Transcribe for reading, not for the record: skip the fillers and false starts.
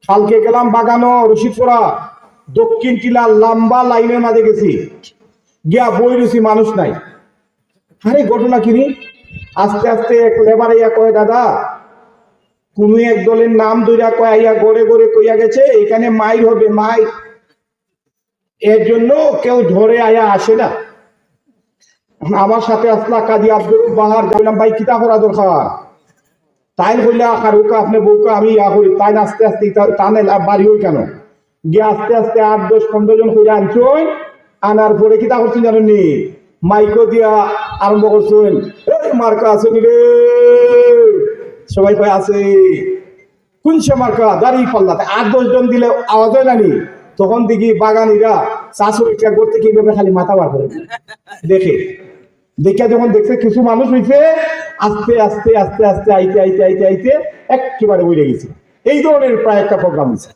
কালকে গেলাম বাগানো রশিদপুরা দক্ষিণ টিলা লম্বা লাইনের মাঝে গেছি, গিয়া বই রয়েছি, মানুষ নাই। আরে ঘটনা কিনি, আস্তে আস্তে এক লেবার ইয়া কয়, দাদা কোন এক দলের নাম ধরিয়া কয় আইয়া গড়ে গড়ে কইয়া গেছে এখানে মাইর হবে, মাইর, এর জন্য কেউ ধরে আয়া আসে না। আমার সাথে আসলা কাজী আব্দুল বাহার, বললাম ভাই কিতা করা দরকার? তাই বললে কারুকা আপনি বউকা আমি ইয়া করি, তাই আস্তে আস্তে টানে বাড়ি হই কেন গিয়ে আস্তে আস্তে 8-10-15 জন হইয়া আনছই। আনার পরে কিতা করছেন জানেননি, মাইকো দিয়া আরম্ভ করছেন, মার্কা আছে নি রে? সবাই কয় আছে। কোন সে মার্কা? দাঁড়ি পাল্লাতে 8-10 জন দিলে আওয়াজ হয় নানি। তখন দেখি বাগানিরা শাশুড়িটা করতে কিভাবে খালি মাথা বার করে দেখে দেখিয়া যখন দেখছে কিছু মানুষ হইছে, আস্তে আস্তে আস্তে আস্তে আইতে আইতে আইতে আইতে একেবারে উড়ে গেছে। এই ধরনের প্রায় একটা প্রোগ্রাম হয়েছে।